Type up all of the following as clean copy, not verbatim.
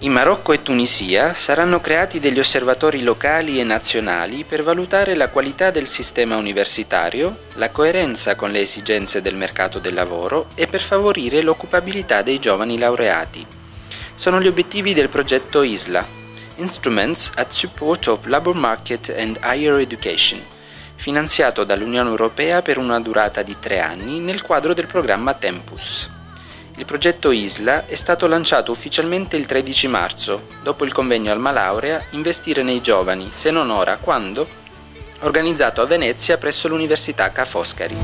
In Marocco e Tunisia saranno creati degli osservatori locali e nazionali per valutare la qualità del sistema universitario, la coerenza con le esigenze del mercato del lavoro e per favorire l'occupabilità dei giovani laureati. Sono gli obiettivi del progetto ISLA, Instruments at Support of Labor Market and Higher Education, finanziato dall'Unione Europea per una durata di 3 anni nel quadro del programma Tempus. Il progetto ISLA è stato lanciato ufficialmente il 13 marzo, dopo il convegno Alma Laurea Investire nei giovani, se non ora, quando? Organizzato a Venezia presso l'Università Ca' Foscari.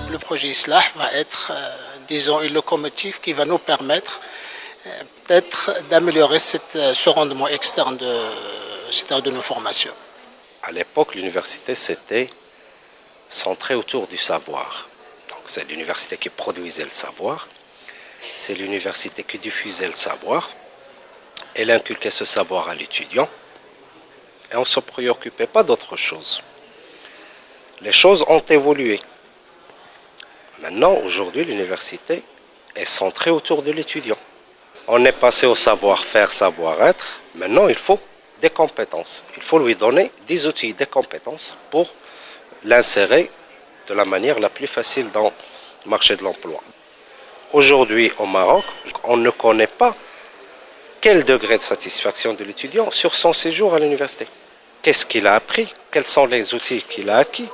Le projet ISLA va être, disons, une locomotive qui va nous permettre peut-être d'améliorer ce rendement externe de nos formations. À l'époque, l'université s'était centrée autour du savoir. C'est l'université qui produisait le savoir, c'est l'université qui diffusait le savoir, elle inculquait ce savoir à l'étudiant et on ne se préoccupait pas d'autre chose. Les choses ont évolué. Maintenant, aujourd'hui, l'université est centrée autour de l'étudiant. On est passé au savoir-faire, savoir-être. Maintenant, il faut des compétences. Il faut lui donner des outils, des compétences pour l'insérer de la manière la plus facile dans le marché de l'emploi. Aujourd'hui, au Maroc, on ne connaît pas quel degré de satisfaction de l'étudiant sur son séjour à l'université. Qu'est-ce qu'il a appris? Quels sont les outils qu'il a acquis?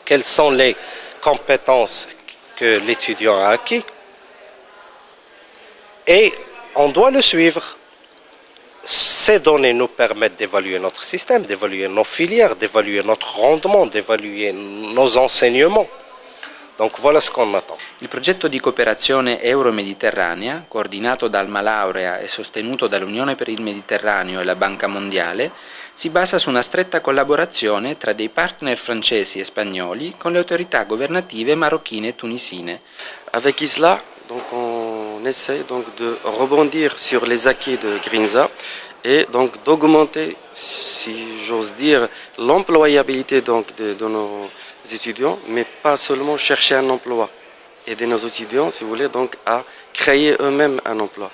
Quelles sont les compétences que l'étudiant a acquis? Et on doit le suivre. Ces données nous permettent d'évaluer notre système, d'évaluer nos filières, d'évaluer notre rendement, d'évaluer nos enseignements. Donc voilà ce qu'on attend. Il progetto di cooperazione euro-mediterranea, coordinato da Alma Laurea e sostenuto dall'Unione per il Mediterraneo e la Banca Mondiale, si basa su una stretta collaborazione tra dei partner francesi e spagnoli con le autorità governative marocchine e tunisine. Avec ISLA, donc on essaie donc de rebondir sur les acquis de Grinza et donc d'augmenter, si j'ose dire, l'employabilité donc de nos étudiants, mais pas seulement chercher un emploi. Aider nos étudiants, si vous voulez, donc à créer eux-mêmes un emploi.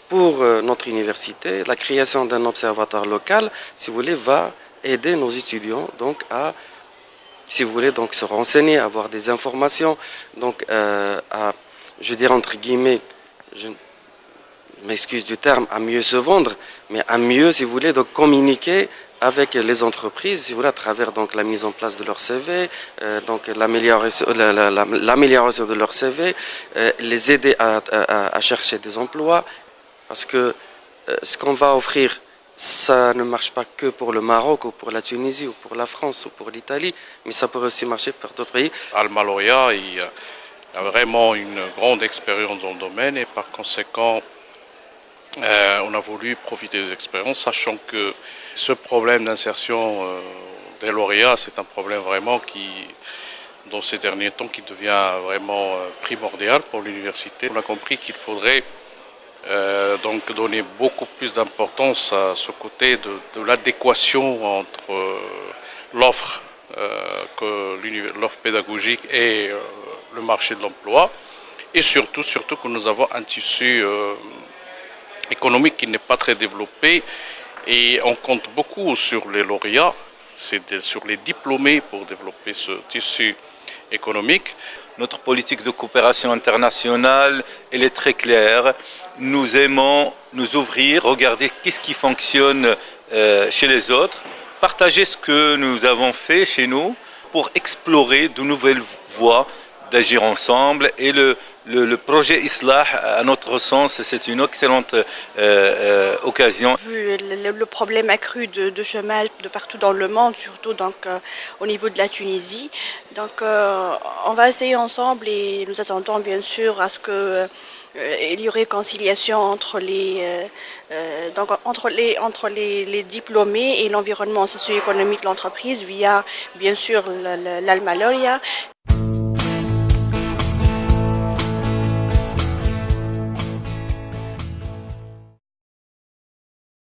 Pour notre université, la création d'un observatoire local, si vous voulez, va aider nos étudiants donc à, si vous voulez, donc se renseigner, avoir des informations, donc à, je veux dire entre guillemets, je m'excuse du terme, à mieux se vendre, mais à mieux, si vous voulez, donc communiquer avec les entreprises, si vous voulez, à travers donc la mise en place de leur CV, donc l'amélioration de leur CV, les aider à chercher des emplois, parce que ce qu'on va offrir, ça ne marche pas que pour le Maroc ou pour la Tunisie ou pour la France ou pour l'Italie, mais ça pourrait aussi marcher pour d'autres pays. Alma Laurea, il a vraiment une grande expérience dans le domaine et par conséquent, on a voulu profiter des expériences, sachant que ce problème d'insertion des lauréats, c'est un problème vraiment qui, dans ces derniers temps, qui devient vraiment primordial pour l'université. On a compris qu'il faudrait donc donner beaucoup plus d'importance à ce côté de l'adéquation entre l'offre pédagogique et le marché de l'emploi, et surtout que nous avons un tissu économique qui n'est pas très développé et on compte beaucoup sur les lauréats, sur les diplômés pour développer ce tissu économique. Notre politique de coopération internationale, elle est très claire. Nous aimons nous ouvrir, regarder qu'est-ce qui fonctionne chez les autres, partager ce que nous avons fait chez nous pour explorer de nouvelles voies d'agir ensemble. Et le projet ISLA, à notre sens, c'est une excellente occasion. Vu le problème accru de chômage de partout dans le monde, surtout donc, au niveau de la Tunisie, donc on va essayer ensemble et nous attendons bien sûr à ce que il y aurait conciliation entre les diplômés et l'environnement socio-économique de l'entreprise via bien sûr l'Alma Laurea.